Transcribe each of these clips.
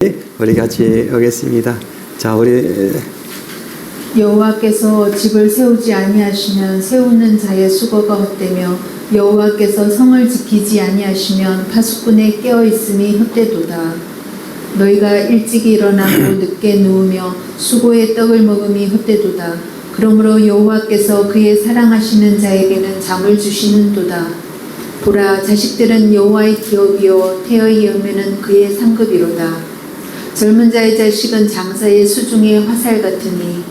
우리 같이 하겠습니다. 자, 우리 여호와께서 집을 세우지 아니하시면 세우는 자의 수고가 헛되며 여호와께서 성을 지키지 아니하시면 파수꾼의 깨어 있음이 헛되도다. 너희가 일찍이 일어나고 늦게 누우며 수고의 떡을 먹음이 헛되도다. 그러므로 여호와께서 그의 사랑하시는 자에게는 잠을 주시는도다. 보라, 자식들은 여호와의 기업이요 태의 열매는 그의 상급이로다. 젊은 자의 자식은 장사의 수중의 화살 같으니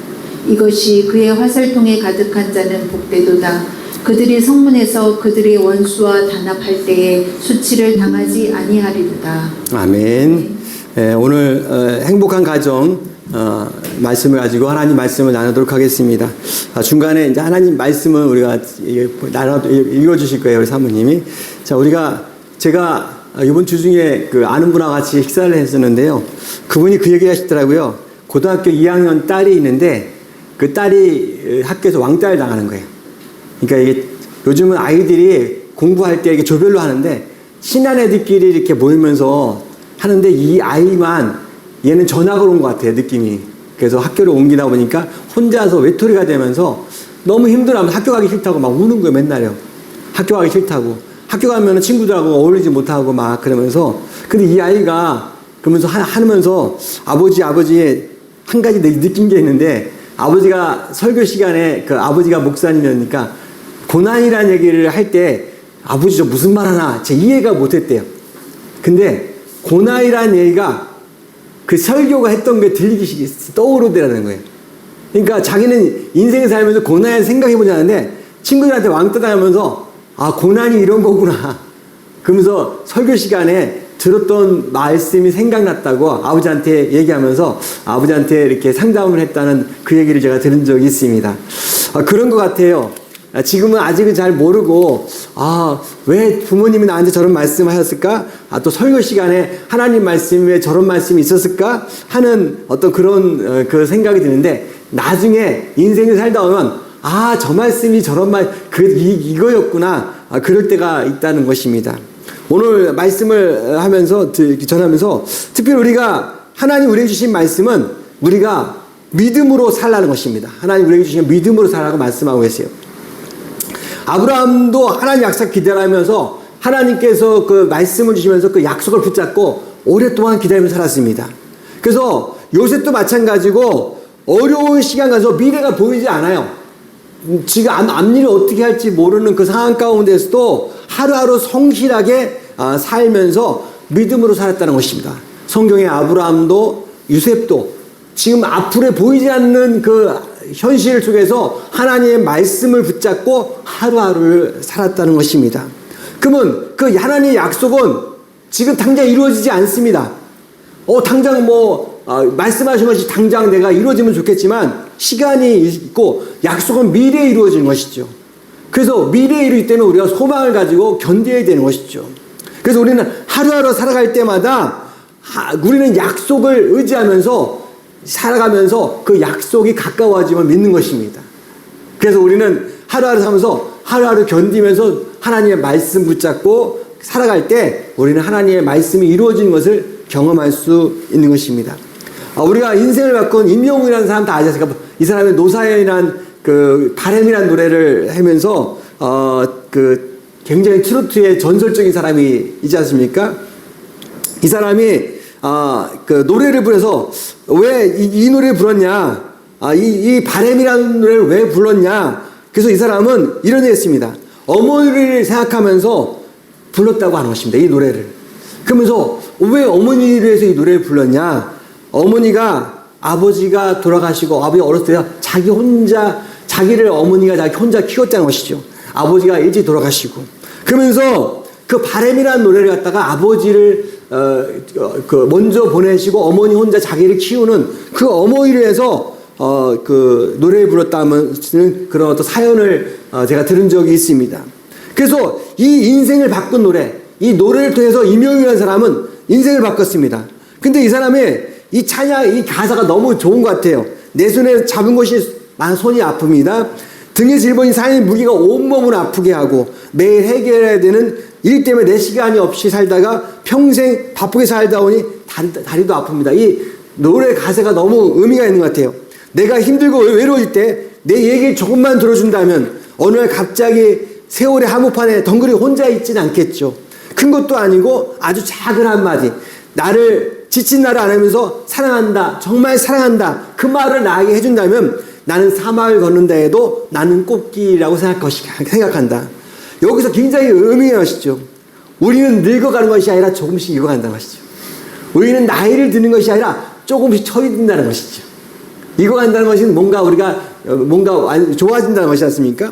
이것이 그의 화살통에 가득한 자는 복되도다. 그들이 성문에서 그들의 원수와 단합할 때에 수치를 당하지 아니하리로다. 아멘. 오늘 행복한 가정 말씀을 가지고 하나님 말씀을 나누도록 하겠습니다. 중간에 이제 하나님 말씀은 우리가 읽어주실 거예요, 우리 사모님이. 자, 제가 이번 주 중에 그 아는 분하고 같이 식사를 했었는데요. 그분이 그 얘기 하시더라고요. 고등학교 2학년 딸이 있는데 그 딸이 학교에서 왕따를 당하는 거예요. 그러니까 이게 요즘은 아이들이 공부할 때 이렇게 조별로 하는데 친한 애들끼리 이렇게 모이면서 하는데 이 아이만 얘는 전학을 온 것 같아요, 느낌이. 그래서 학교를 옮기다 보니까 혼자서 외톨이가 되면서 너무 힘들어하면 학교 가기 싫다고 막 우는 거예요, 맨날요. 학교 가기 싫다고. 학교 가면 친구들하고 어울리지 못하고 막 그러면서. 근데 이 아이가 그러면서 하면서 아버지 한 가지 느낀 게 있는데 아버지가 설교 시간에 그 아버지가 목사님이니까 고난이라는 얘기를 할 때 아버지 저 무슨 말 하나 제 이해가 못했대요. 근데 고난이라는 얘기가 그 설교가 했던 게 들리기 떠오르더라는 거예요. 그러니까 자기는 인생을 살면서 고난을 생각해보지 않는데 친구들한테 왕따 당하면서 아, 고난이 이런 거구나. 그러면서 설교 시간에 들었던 말씀이 생각났다고 아버지한테 얘기하면서 아버지한테 이렇게 상담을 했다는 그 얘기를 제가 들은 적이 있습니다. 그런 것 같아요. 지금은 아직은 잘 모르고 왜 부모님이 나한테 저런 말씀을 하셨을까? 또 설교 시간에 하나님 말씀에 저런 말씀이 있었을까? 하는 어떤 그런 그 생각이 드는데 나중에 인생을 살다 보면 저 말씀이 저런 이거였구나. 그럴 때가 있다는 것입니다. 오늘 말씀을 전하면서 특별히 우리가 하나님 우리에게 주신 말씀은 우리가 믿음으로 살라는 것입니다. 하나님 우리에게 주신 믿음으로 살라고 말씀하고 계세요. 아브라함도 하나님 약속 기다리면서 하나님께서 그 말씀을 주시면서 그 약속을 붙잡고 오랫동안 기다리면서 살았습니다. 그래서 요셉도 마찬가지고 어려운 시간 가서 미래가 보이지 않아요. 지금 앞일을 어떻게 할지 모르는 그 상황 가운데서도 하루하루 성실하게 살면서 믿음으로 살았다는 것입니다. 성경의 아브라함도 요셉도 지금 앞으로 보이지 않는 그 현실 속에서 하나님의 말씀을 붙잡고 하루하루를 살았다는 것입니다. 그러면 그 하나님의 약속은 지금 당장 이루어지지 않습니다. 당장 말씀하신 것이 당장 내가 이루어지면 좋겠지만 시간이 있고 약속은 미래에 이루어지는 것이죠. 그래서 미래에 이르기 때문에 우리가 소망을 가지고 견뎌야 되는 것이죠. 그래서 우리는 하루하루 살아갈 때마다 우리는 약속을 의지하면서 살아가면서 그 약속이 가까워지면 믿는 것입니다. 그래서 우리는 하루하루 살면서 하루하루 견디면서 하나님의 말씀 붙잡고 살아갈 때 우리는 하나님의 말씀이 이루어지는 것을 경험할 수 있는 것입니다. 우리가 인생을 바꾼 임영웅이라는 사람 다 아지 않습니까? 이 사람의 노사연이라는 그 바램이라는 노래를 하면서 그 굉장히 트로트의 전설적인 사람이 있지 않습니까? 이 사람이 그 노래를 부르면서 왜 이 노래를 불렀냐? 이 바램이라는 노래를 왜 불렀냐? 그래서 이 사람은 이런 얘기 했습니다. 어머니를 생각하면서 불렀다고 하는 것입니다. 이 노래를. 그러면서 왜 어머니를 위해서 이 노래를 불렀냐? 어머니가 아버지가 돌아가시고 아버지가 어렸을 때 자기를 어머니가 자기 혼자 키웠다는 것이죠. 아버지가 일찍 돌아가시고. 그러면서 그 바램이라는 노래를 갖다가 아버지를 먼저 보내시고 어머니 혼자 자기를 키우는 그 어머니를 해서 그 노래를 불렀다는 그런 어떤 사연을 제가 들은 적이 있습니다. 그래서 이 인생을 바꾼 노래, 이 노래를 통해서 임영웅이라는 사람은 인생을 바꿨습니다. 근데 이 사람의 이 찬양, 이 가사가 너무 좋은 것 같아요. 내 손에 잡은 것이 손이 아픕니다. 등에 짊어진 삶의 무게가 온몸을 아프게 하고 매일 해결해야 되는 일 때문에 내 시간이 없이 살다가 평생 바쁘게 살다 보니 다리도 아픕니다. 이 노래 가사가 너무 의미가 있는 것 같아요. 내가 힘들고 외로울 때 내 얘기를 조금만 들어준다면 어느 날 갑자기 세월의 한복판에 덩그리 혼자 있지는 않겠죠. 큰 것도 아니고 아주 작은 한마디, 지친 나를 안으면서 사랑한다, 정말 사랑한다, 그 말을 나에게 해준다면 나는 사막을 걷는다 해도 나는 꽃길이라고 생각한다. 여기서 굉장히 의미가 것이죠. 우리는 늙어가는 것이 아니라 조금씩 익어간다는 것이죠. 우리는 나이를 드는 것이 아니라 조금씩 철이 든다는 것이죠. 익어간다는 것은 뭔가 좋아진다는 것이지 않습니까?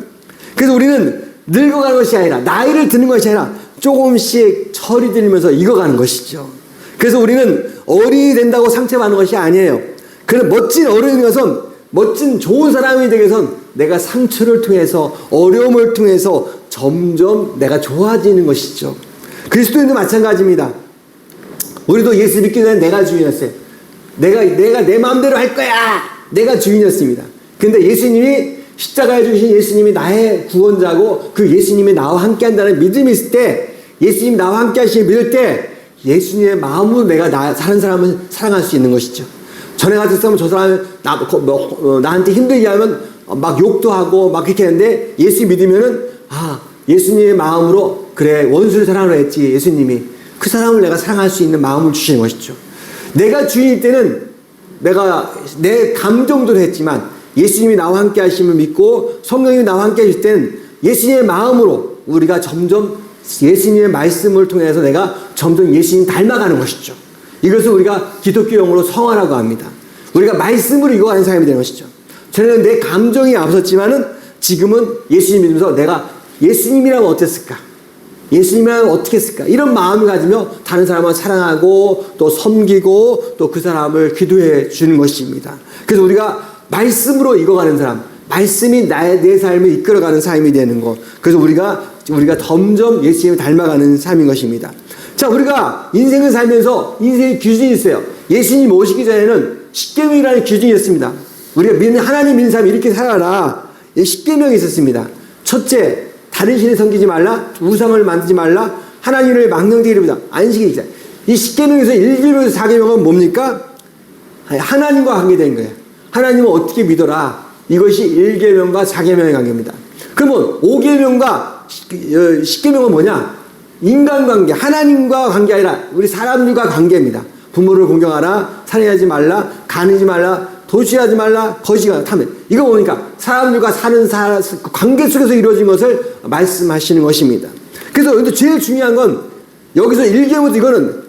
그래서 우리는 늙어가는 것이 아니라, 나이를 드는 것이 아니라 조금씩 철이 들면서 익어가는 것이죠. 그래서 우리는 어른이 된다고 상처받는 것이 아니에요. 그런 멋진 어른인 것은, 멋진 좋은 사람이 되기 위해선 내가 상처를 통해서, 어려움을 통해서 점점 내가 좋아지는 것이죠. 그리스도인도 마찬가지입니다. 우리도 예수 믿기 전에 내가 주인이었어요. 내가 내 마음대로 할 거야! 내가 주인이었습니다. 근데 예수님이, 십자가에 주신 예수님이 나의 구원자고 그 예수님이 나와 함께 한다는 믿음이 있을 때, 예수님이 나와 함께 하시는 믿을 때 예수님의 마음으로 내가 다른 사람을 사랑할 수 있는 것이죠. 전에 같았으면 저 사람은 나한테 힘들게 하면 막 욕도 하고 막 그렇게 했는데, 예수 믿으면은 예수님의 마음으로, 그래 원수를 사랑하라 했지 예수님이, 그 사람을 내가 사랑할 수 있는 마음을 주시는 것이죠. 내가 주인일 때는 내가 내 감정대로 했지만 예수님이 나와 함께 하심을 믿고 성령님이 나와 함께 하실 때는 예수님의 마음으로 우리가 점점 예수님의 말씀을 통해서 내가 점점 예수님 닮아가는 것이죠. 이것을 우리가 기독교 용어로 성화라고 합니다. 우리가 말씀으로 익어가는 사람이 되는 것이죠. 저는 내 감정이 앞섰지만은 지금은 예수님 믿으면서 내가 예수님이라면 어땠을까? 예수님이라면 어떻게 했을까? 이런 마음을 가지며 다른 사람을 사랑하고 또 섬기고 또 그 사람을 기도해 주는 것입니다. 그래서 우리가 말씀으로 익어가는 사람, 말씀이 내 삶을 이끌어가는 삶이 되는 것. 그래서 우리가 점점 예수님을 닮아가는 삶인 것입니다. 자, 우리가 인생을 살면서 인생의 기준이 있어요. 예수님 오시기 전에는 십계명이라는 기준이 있습니다. 우리가 믿는 하나님 믿는 사람이 이렇게 살아라. 십계명이 있었습니다. 첫째, 다른 신을 섬기지 말라, 우상을 만들지 말라, 하나님을 망령되게 이르다, 안식이 있다. 이 십계명에서 1계명에서 4계명은 뭡니까? 하나님과 관계된 거예요. 하나님을 어떻게 믿어라. 이것이 1계명과 4계명의 관계입니다. 그러면 5계명과 10계명은 뭐냐? 인간관계, 하나님과 관계 아니라 우리 사람들과 관계입니다. 부모를 공경하라, 살인하지 말라, 간으지 말라, 도취하지 말라, 거짓하라, 탐해. 이거 뭡니까? 사람들과 사는 관계 속에서 이루어진 것을 말씀하시는 것입니다. 그래서 근데 제일 중요한 건 여기서 1계명부터 이거는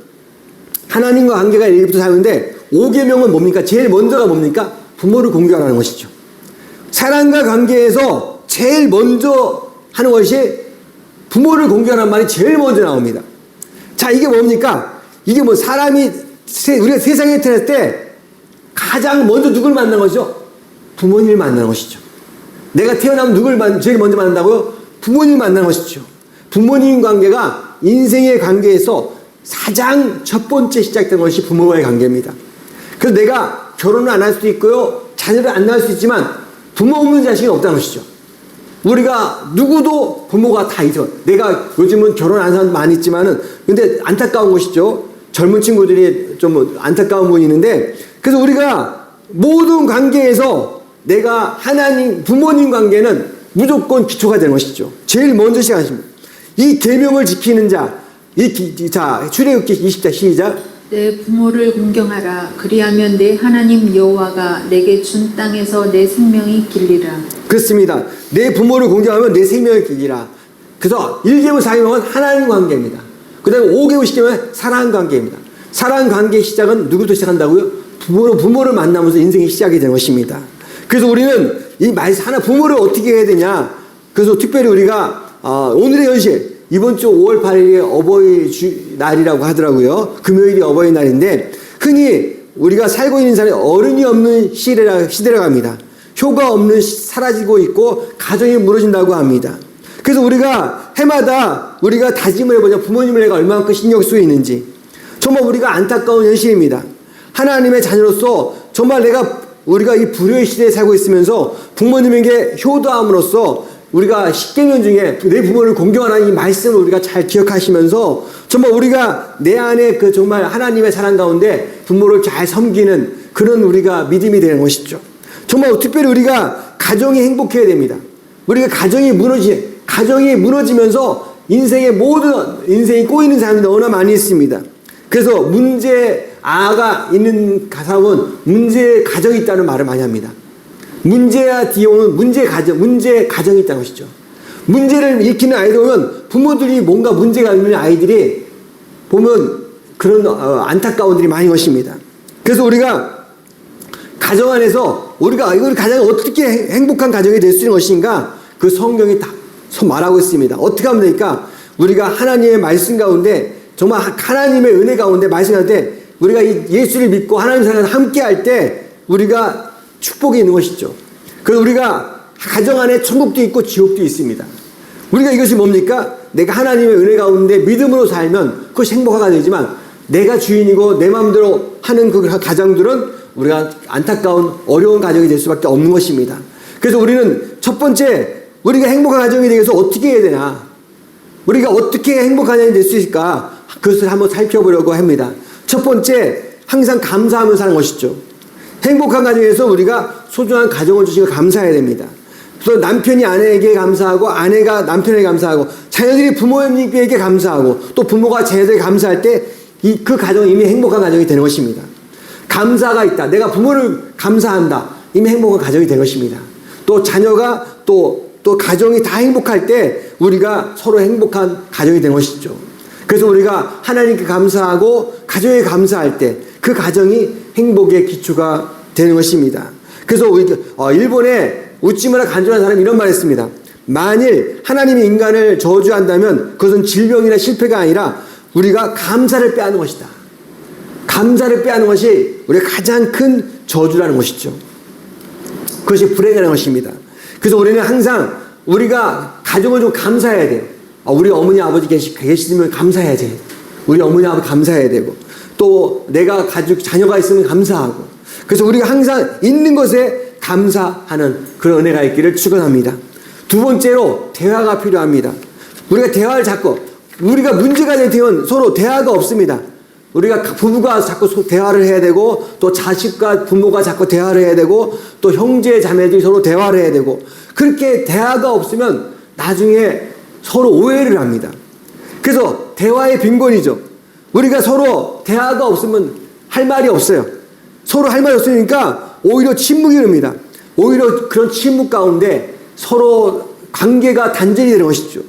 하나님과 관계가 1계부터 사는데 5계명은 뭡니까? 제일 먼저가 뭡니까? 부모를 공경하라는 것이죠. 사람과 관계에서 제일 먼저 하는 것이 부모를 공경하는 말이 제일 먼저 나옵니다. 자, 이게 뭡니까? 이게 뭐 우리가 세상에 태어날 때 가장 먼저 누굴 만난 것이죠? 부모님을 만나는 것이죠. 내가 태어나면 누굴 제일 먼저 만난다고요? 부모님을 만나는 것이죠. 부모님 관계가 인생의 관계에서 가장 첫 번째 시작된 것이 부모와의 관계입니다. 그래서 내가 결혼을 안 할 수도 있고요, 자녀를 안 낳을 수 있지만 부모 없는 자식이 없다는 것이죠. 우리가 누구도 부모가 다 있어. 내가 요즘은 결혼 안 하는 사람 많이 있지만은, 근데 안타까운 것이죠. 젊은 친구들이 좀 안타까운 부분이 있는데, 그래서 우리가 모든 관계에서 내가 부모님 관계는 무조건 기초가 되는 것이죠. 제일 먼저 시작하십니다. 이 계명을 지키는 자, 출애굽기 20장 시작. 내 부모를 공경하라. 그리하면 내 하나님 여호와가 내게 준 땅에서 내 생명이 길리라. 그렇습니다. 내 부모를 공경하면 내 생명이 길리라. 그래서 1계명 4계명은 하나님 관계입니다. 그 다음에 5계명 10계명은 사랑 관계입니다. 사랑 관계의 시작은 누구부터 시작한다고요? 부모를 만나면서 인생이 시작이 되는 것입니다. 그래서 우리는 부모를 어떻게 해야 되냐? 그래서 특별히 우리가 오늘의 현실, 이번 주 5월 8일이 어버이날이라고 하더라고요. 금요일이 어버이날인데, 흔히 우리가 살고 있는 사람이 어른이 없는 시대라고 합니다. 효가 없는 사라지고 있고 가정이 무너진다고 합니다. 그래서 우리가 해마다 우리가 다짐을 해보자. 부모님을 내가 얼마만큼 신경 쓰고 있는지. 정말 우리가 안타까운 현실입니다. 하나님의 자녀로서 정말 우리가 이 불효의 시대에 살고 있으면서 부모님에게 효도함으로써 우리가 10계명 중에 내 부모를 공경하라는 이 말씀을 우리가 잘 기억하시면서 정말 우리가 내 안에 그 정말 하나님의 사랑 가운데 부모를 잘 섬기는 그런 우리가 믿음이 되는 것이죠. 정말 특별히 우리가 가정이 행복해야 됩니다. 우리가 가정이 무너지면서 인생의 모든 인생이 꼬이는 사람이 너무나 많이 있습니다. 그래서 문제아가 있는 가정은 문제의 가정이 있다는 말을 많이 합니다. 문제아 디오는 문제 가정이 있다는 것이죠. 문제를 일으키는 아이들 보면 부모들이 뭔가 문제가 있는 아이들이 보면 그런 안타까운 일이 많은 것입니다. 그래서 우리가 가정 안에서 우리가 이걸 가정이 어떻게 행복한 가정이 될 수 있는 것인가 그 성경이 다 말하고 있습니다. 어떻게 하면 되니까 우리가 하나님의 말씀 가운데 정말 하나님의 은혜 가운데 말씀 가운데 우리가 예수를 믿고 하나님 사랑을 함께 할 때 우리가 축복이 있는 것이죠. 그래서 우리가 가정 안에 천국도 있고 지옥도 있습니다. 우리가 이것이 뭡니까? 내가 하나님의 은혜 가운데 믿음으로 살면 그것이 행복하가 되지만 내가 주인이고 내 마음대로 하는 그 가정들은 우리가 안타까운 어려운 가정이 될 수밖에 없는 것입니다. 그래서 우리는 첫 번째 우리가 행복한 가정이 되기 위해서 어떻게 해야 되나? 우리가 어떻게 행복한 가정이 될 수 있을까? 그것을 한번 살펴보려고 합니다. 첫 번째, 항상 감사하며 사는 것이죠. 행복한 가정에서 우리가 소중한 가정을 주신 걸 감사해야 됩니다. 또 남편이 아내에게 감사하고 아내가 남편에게 감사하고 자녀들이 부모님에게 감사하고 또 부모가 자녀들에게 감사할 때 그 가정은 이미 행복한 가정이 되는 것입니다. 감사가 있다. 내가 부모를 감사한다. 이미 행복한 가정이 되는 것입니다. 또 자녀가 또 가정이 다 행복할 때 우리가 서로 행복한 가정이 되는 것이죠. 그래서 우리가 하나님께 감사하고 가정에 감사할 때 그 가정이 행복의 기초가 되는 것입니다. 그래서 일본에 웃지마라 간절한 사람이 이런 말을 했습니다. 만일 하나님이 인간을 저주한다면 그것은 질병이나 실패가 아니라 우리가 감사를 빼앗는 것이다. 감사를 빼앗는 것이 우리가 가장 큰 저주라는 것이죠. 그것이 불행이라는 것입니다. 그래서 우리는 항상 우리가 가정을 좀 감사해야 돼요. 우리 어머니 아버지 계시면 감사해야 돼. 우리 어머니 아버지 감사해야 되고 또 내가 자녀가 있으면 감사하고 그래서 우리가 항상 있는 것에 감사하는 그런 은혜가 있기를 축원합니다. 두 번째로 대화가 필요합니다. 우리가 대화를 우리가 문제가 되면 서로 대화가 없습니다. 우리가 부부가 자꾸 대화를 해야 되고 또 자식과 부모가 자꾸 대화를 해야 되고 또 형제 자매들이 서로 대화를 해야 되고 그렇게 대화가 없으면 나중에 서로 오해를 합니다. 그래서 대화의 빈곤이죠. 우리가 서로 대화가 없으면 할 말이 없어요. 서로 할 말이 없으니까 오히려 침묵이 흐릅니다. 오히려 그런 침묵 가운데 서로 관계가 단절이 되는 것이죠.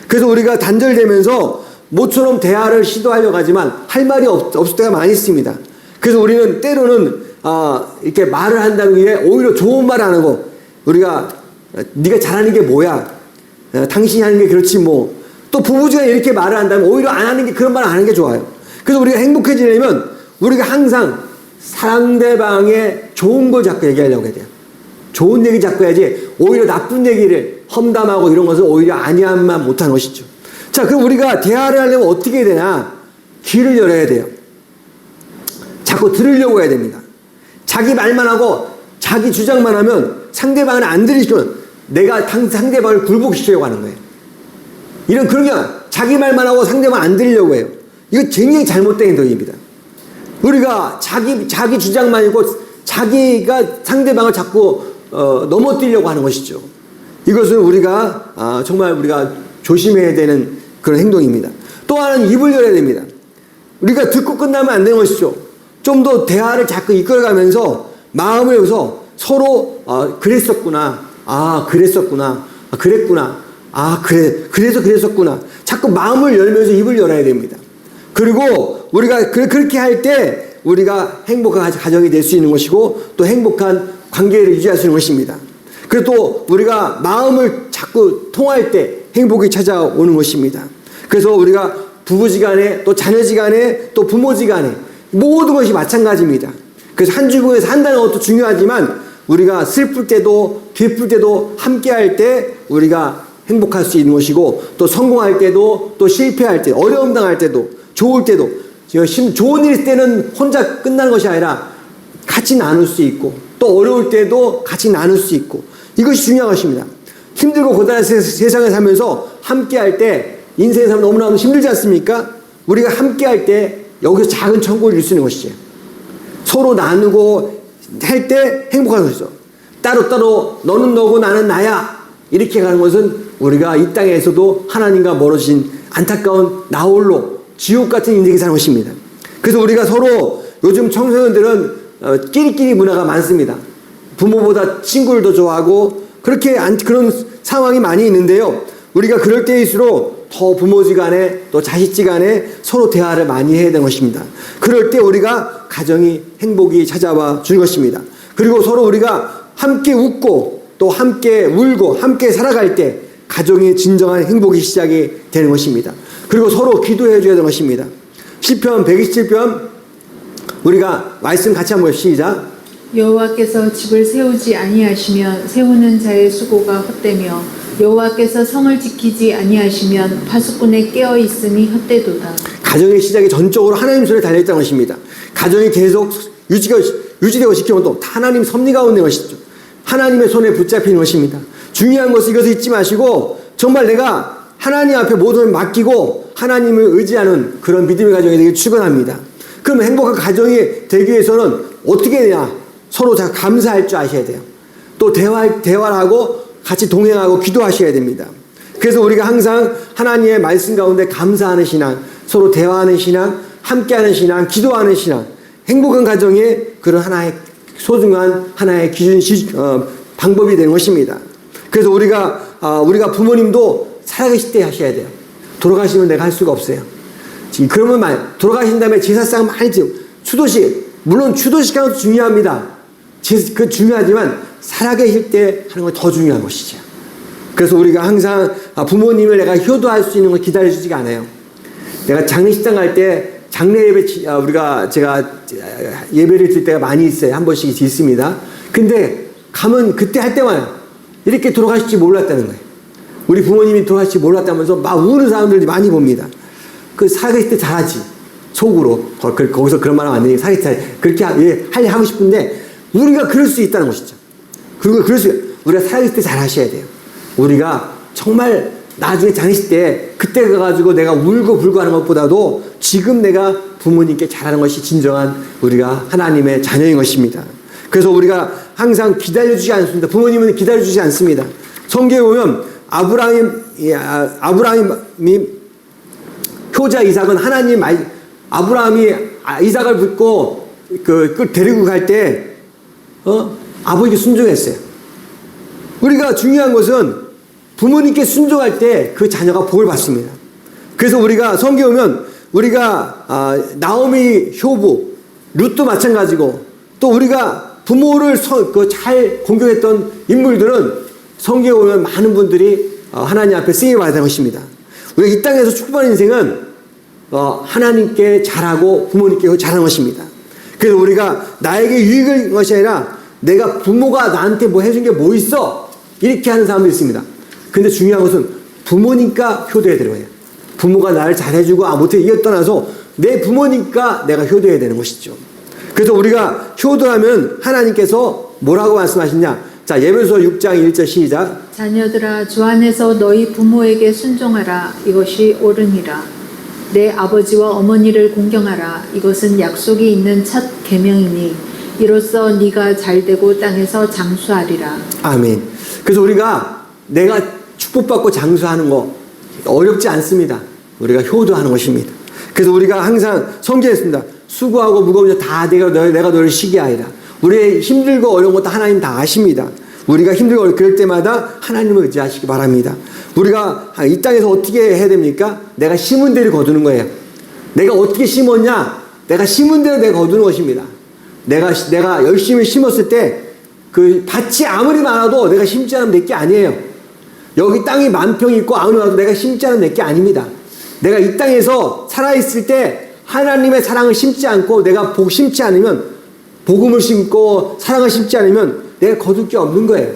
그래서 우리가 단절되면서 모처럼 대화를 시도하려고 하지만 할 말이 없을 때가 많이 있습니다. 그래서 우리는 때로는 이렇게 말을 한다는 게 오히려 좋은 말 안 하고 우리가 네가 잘하는 게 뭐야? 당신이 하는 게 그렇지 뭐. 또 부부지간에 이렇게 말을 한다면 오히려 안 하는 게 그런 말 안 하는 게 좋아요. 그래서 우리가 행복해지려면 우리가 항상 상대방의 좋은 걸 자꾸 얘기하려고 해야 돼요. 좋은 얘기 자꾸 해야지 오히려 나쁜 얘기를 험담하고 이런 것은 오히려 아니함만 못하는 것이죠. 자, 그럼 우리가 대화를 하려면 어떻게 해야 되나? 귀를 열어야 돼요. 자꾸 들으려고 해야 됩니다. 자기 말만 하고 자기 주장만 하면 상대방을 안 들으시면 내가 상대방을 굴복시키려고 하는 거예요. 그런 게 자기 말만 하고 상대방 안 들으려고 해요. 이거 굉장히 잘못된 행동입니다. 우리가 자기 주장만 있고 자기가 상대방을 자꾸 넘어뜨리려고 하는 것이죠. 이것은 우리가 정말 우리가 조심해야 되는 그런 행동입니다. 또 하나는 입을 열어야 됩니다. 우리가 듣고 끝나면 안 되는 것이죠. 좀 더 대화를 자꾸 이끌어가면서 마음을 여기서 서로 그랬었구나. 그랬었구나. 그랬구나. 그래서 그랬었구나. 자꾸 마음을 열면서 입을 열어야 됩니다. 그리고 우리가 그렇게 할 때 우리가 행복한 가정이 될 수 있는 것이고 또 행복한 관계를 유지할 수 있는 것입니다. 그리고 또 우리가 마음을 자꾸 통할 때 행복이 찾아오는 것입니다. 그래서 우리가 부부지간에 또 자녀지간에 또 부모지간에 모든 것이 마찬가지입니다. 그래서 한 주부에서 한다는 것도 중요하지만 우리가 슬플 때도 기쁠 때도 함께 할 때 우리가 행복할 수 있는 것이고 또 성공할 때도 또 실패할 때 어려움 당할 때도 좋을 때도 좋은 일 있을 때는 혼자 끝나는 것이 아니라 같이 나눌 수 있고 또 어려울 때도 같이 나눌 수 있고 이것이 중요한 것입니다. 힘들고 고단한 세상에 살면서 함께 할 때 인생에 살면 너무나 힘들지 않습니까? 우리가 함께 할 때 여기서 작은 천국을 줄 수 있는 것이죠. 서로 나누고 할 때 행복한 것이죠. 따로따로 너는 너고 나는 나야 이렇게 가는 것은 우리가 이 땅에서도 하나님과 멀어진 안타까운 나홀로 지옥 같은 인생이 사는 것입니다. 그래서 우리가 서로 요즘 청소년들은 끼리끼리 문화가 많습니다. 부모보다 친구를 더 좋아하고 그렇게 그런 상황이 많이 있는데요. 우리가 그럴 때일수록 더 부모지간에 또 자식지간에 서로 대화를 많이 해야 되는 것입니다. 그럴 때 우리가 가정이 행복이 찾아와 주는 것입니다. 그리고 서로 우리가 함께 웃고 또 함께 울고 함께 살아갈 때 가정의 진정한 행복이 시작이 되는 것입니다. 그리고 서로 기도해 줘야 되는 것입니다. 시편 127편 우리가 말씀 같이 한번 시작. 여호와께서 집을 세우지 아니하시면 세우는 자의 수고가 헛되며 여호와께서 성을 지키지 아니하시면 파수꾼의 깨어 있음이 헛되도다. 가정의 시작이 전적으로 하나님 손에 달려있다는 것입니다. 가정이 계속 유지되고 지키면 또 하나님 섭리 가운데 것이죠. 하나님의 손에 붙잡히는 것입니다. 중요한 것은 이것을 잊지 마시고 정말 내가 하나님 앞에 모든 걸 맡기고 하나님을 의지하는 그런 믿음의 가정이 되길 축원합니다. 그러면 행복한 가정이 되기 위해서는 어떻게 해야 서로 다 감사할 줄 아셔야 돼요. 또 대화를 하고 같이 동행하고 기도하셔야 됩니다. 그래서 우리가 항상 하나님의 말씀 가운데 감사하는 신앙, 서로 대화하는 신앙, 함께하는 신앙, 기도하는 신앙, 행복한 가정의 그런 하나의 소중한 하나의 방법이 되는 것입니다. 그래서 우리가 부모님도 살아계실 때 하셔야 돼요. 돌아가시면 내가 할 수가 없어요. 그러면 돌아가신 다음에 제사상 많이 추도식, 물론 추도식 하는 것도 중요합니다. 그 중요하지만 살아계실 때 하는 건 더 중요한 것이죠. 그래서 우리가 항상 부모님을 내가 효도할 수 있는 걸 기다려주지가 않아요. 내가 장례식장 갈 때 장례 예배 제가 예배를 드릴 때가 많이 있어요. 한 번씩 있습니다. 근데 가면 그때 할 때만 이렇게 돌아가실지 몰랐다는 거예요. 우리 부모님이 돌아가실지 몰랐다면서 막 우는 사람들이 많이 봅니다. 그 살아계실 때 잘하지. 속으로. 거기서 그런 말 하면 안 되니까 살아계실 때 그렇게 하고 싶은데 우리가 그럴 수 있다는 것이죠. 그리고 우리가 살아계실 때 잘 하셔야 돼요. 우리가 정말 나중에 장례식 때 그때 가가지고 내가 울고 불고 하는 것보다도 지금 내가 부모님께 잘하는 것이 진정한 우리가 하나님의 자녀인 것입니다. 그래서 우리가 항상 기다려주지 않습니다. 부모님은 기다려주지 않습니다. 성경에 보면 아브라함이 효자 이삭은 아브라함이 이삭을 붙고 데리고 갈 때 아버지께 순종했어요. 우리가 중요한 것은 부모님께 순종할 때 그 자녀가 복을 받습니다. 그래서 우리가 성경에 보면 우리가 나오미, 효부, 룻도 마찬가지고 또 우리가 부모를 잘 공경했던 인물들은 성경에 보면 많은 분들이 하나님 앞에 쓰임 받은 것입니다. 우리가 이 땅에서 축복하는 인생은 하나님께 잘하고 부모님께 잘하는 것입니다. 그래서 우리가 나에게 유익인 것이 아니라 내가 부모가 나한테 뭐 해준 게 뭐 있어? 이렇게 하는 사람도 있습니다. 근데 중요한 것은 부모님과 효도해야 되는 거예요. 부모가 나를 잘해주고 못해 이걸 떠나서 내 부모님과 내가 효도해야 되는 것이죠. 그래서 우리가 효도하면 하나님께서 뭐라고 말씀하시냐? 자, 예배소 6장 1절 시작. 자녀들아 주 안에서 너희 부모에게 순종하라. 이것이 옳으니라. 내 아버지와 어머니를 공경하라. 이것은 약속이 있는 첫 계명이니 이로써 네가 잘되고 땅에서 장수하리라. 아멘. 그래서 우리가 내가 축복받고 장수하는 거 어렵지 않습니다. 우리가 효도하는 것입니다. 그래서 우리가 항상 성경했습니다. 수고하고 무거운 자 다 내가 너를 쉬게 하리라. 우리의 힘들고 어려운 것도 하나님 다 아십니다. 우리가 힘들고 그럴 때마다 하나님을 의지하시기 바랍니다. 우리가 이 땅에서 어떻게 해야 됩니까? 내가 심은 대로 거두는 거예요. 내가 어떻게 심었냐? 내가 심은 대로 내가 거두는 것입니다. 내가 열심히 심었을 때 그 밭이 아무리 많아도 내가 심지 않으면 내 게 아니에요. 여기 땅이 만평이 있고 아무리 많아도 내가 심지 않으면 내 게 아닙니다. 내가 이 땅에서 살아있을 때 하나님의 사랑을 심지 않고 내가 심지 않으면 복음을 심고 사랑을 심지 않으면 내가 거둘 게 없는 거예요.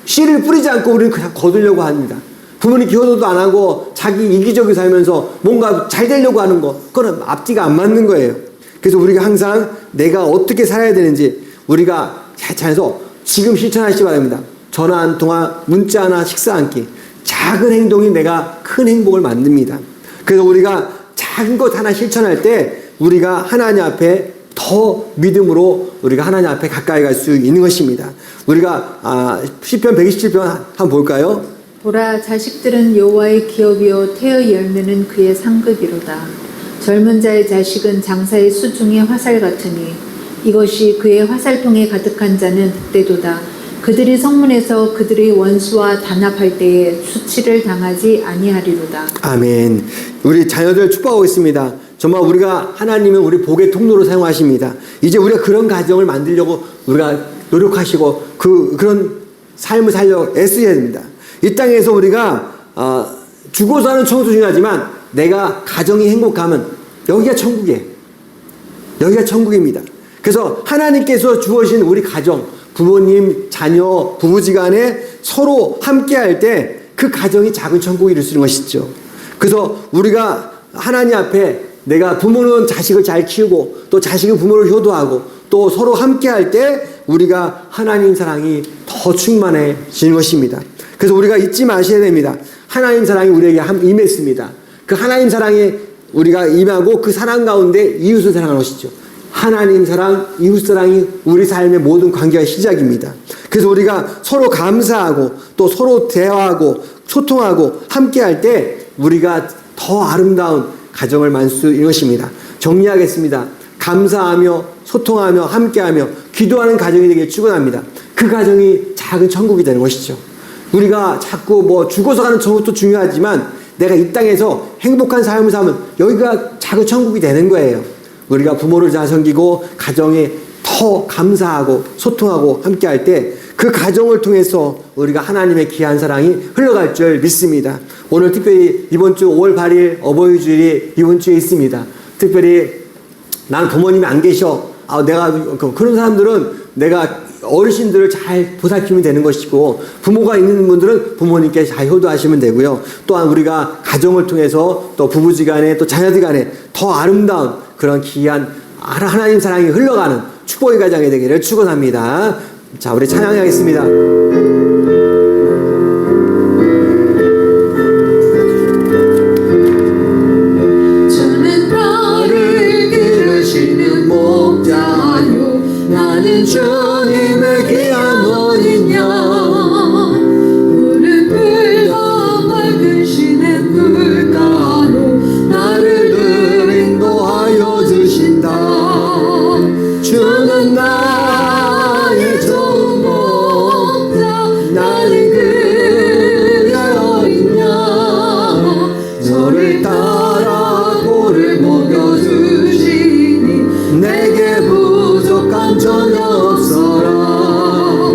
씨를 뿌리지 않고 우리는 그냥 거두려고 합니다. 부모님 효도도 안 하고 자기 이기적으로 살면서 뭔가 잘 되려고 하는 거, 그건 앞뒤가 안 맞는 거예요. 그래서 우리가 항상 내가 어떻게 살아야 되는지 우리가 잘해서 지금 실천하시기 바랍니다. 전화 한 통화, 문자 하나, 식사 한 끼. 작은 행동이 내가 큰 행복을 만듭니다. 그래서 우리가 작은 것 하나 실천할 때 우리가 하나님 앞에 더 믿음으로 우리가 하나님 앞에 가까이 갈 수 있는 것입니다. 우리가 시편 127편 한번 볼까요? 보라, 자식들은 여호와의 기업이요 태의 열매는 그의 상급이로다. 젊은 자의 자식은 장사의 수중의 화살 같으니 이것이 그의 화살통에 가득한 자는 득대도다. 그들이 성문에서 그들의 원수와 단합할 때에 수치를 당하지 아니하리로다. 아멘. 우리 자녀들 축복하고 있습니다. 정말 우리가 하나님은 우리 복의 통로로 사용하십니다. 이제 우리가 그런 가정을 만들려고 우리가 노력하시고 그런 삶을 살려고 애써야 됩니다. 이 땅에서 우리가 죽어 사는 청소 중요하지만 내가 가정이 행복하면 여기가 천국이에요. 여기가 천국입니다. 그래서 하나님께서 주어진 우리 가정, 부모님, 자녀, 부부지간에 서로 함께할 때 그 가정이 작은 천국이 이룰 수 있는 것이죠. 그래서 우리가 하나님 앞에 내가 부모는 자식을 잘 키우고 또 자식은 부모를 효도하고 또 서로 함께할 때 우리가 하나님 사랑이 더 충만해지는 것입니다. 그래서 우리가 잊지 마셔야 됩니다. 하나님 사랑이 우리에게 임했습니다. 그 하나님 사랑에 우리가 임하고 그 사랑 가운데 이웃을 사랑하는 것이죠. 하나님 사랑, 이웃 사랑이 우리 삶의 모든 관계의 시작입니다. 그래서 우리가 서로 감사하고 또 서로 대화하고 소통하고 함께할 때 우리가 더 아름다운 가정을 만들 수 있는 것입니다. 정리하겠습니다. 감사하며 소통하며 함께하며 기도하는 가정이 되길 축원합니다. 그 가정이 작은 천국이 되는 것이죠. 우리가 자꾸 죽어서 가는 천국도 중요하지만 내가 이 땅에서 행복한 삶을 살면 여기가 작은 천국이 되는 거예요. 우리가 부모를 잘 섬기고 가정에 더 감사하고 소통하고 함께할 때 그 가정을 통해서 우리가 하나님의 귀한 사랑이 흘러갈 줄 믿습니다. 오늘 특별히 이번 주 5월 8일 어버이 주일이 이번 주에 있습니다. 특별히 난 부모님이 안 계셔. 내가 그런 사람들은 내가 어르신들을 잘 보살피면 되는 것이고 부모가 있는 분들은 부모님께 잘 효도하시면 되고요. 또한 우리가 가정을 통해서 또 부부지간에 또 자녀들간에 더 아름다운 그런 귀한 하나님 사랑이 흘러가는 축복의 가정이 되기를 축원합니다. 자, 우리 찬양하겠습니다. 주는 나를 기르시는 목자요, 나는 주님의 귀한 어린 양. 무릎을 맑으시는 물가로 나를 늘 인도하여 주신다. 주는 나의 좋은 목자, 나는 그의 어린 양. 저를 따라 꼴을 먹여주시니 내게 부족한 전혀 없어라.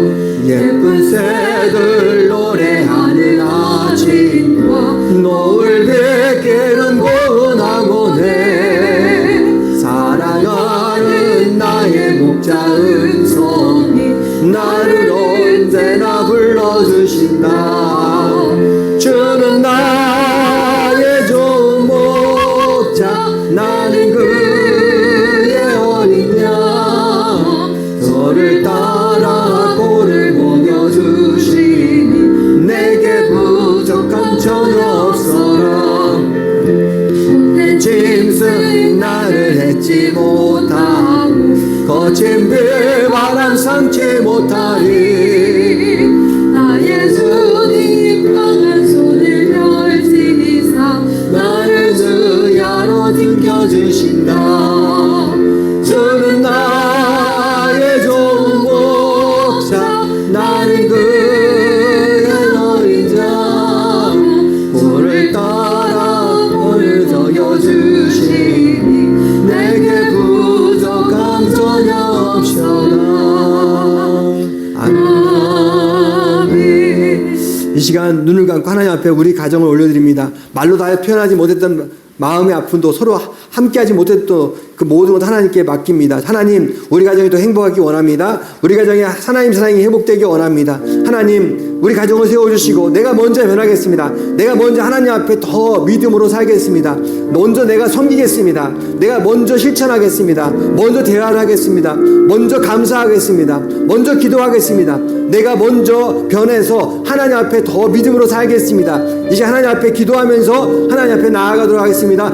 예쁜 새들 노래하는 아침과 노을 뵙기는 고운 황혼에 사랑하는 나의 목자 은총이 나를 언제나 불러주신다. 주는 나의 좋은 목자, 나는 그의 어린 양. 저를 따라 꼴을 먹여주시니 내게 부족한 전혀 없어라. 짐승 나를 해치 못하고 거친 비바람 삼지 못하리. 나의 주님 강한 손을 펼치니사 나를 주야로 din겨주신다. 주는 나의 좋은 목자, 나는 그의 어린 양. 꼴을 따라 꼴을 저여주시니 내게 부족한 전혀 없어라. 아멘. 이 시간 눈을 감고 하나님 앞에 우리 가정을 올려드립니다. 말로 다 표현하지 못했던 마음의 아픔도 서로 함께하지 못했던 그 모든 것 하나님께 맡깁니다. 하나님, 우리 가정이 더 행복하기 원합니다. 우리 가정에 하나님 사랑이 회복되기 원합니다. 하나님, 우리 가정을 세워주시고 내가 먼저 변하겠습니다. 내가 먼저 하나님 앞에 더 믿음으로 살겠습니다. 먼저 내가 섬기겠습니다. 내가 먼저 실천하겠습니다. 먼저 대화를 하겠습니다. 먼저 감사하겠습니다. 먼저 기도하겠습니다. 내가 먼저 변해서 하나님 앞에 더 믿음으로 살겠습니다. 이제 하나님 앞에 기도하면서 하나님 앞에 나아가도록 하겠습니다.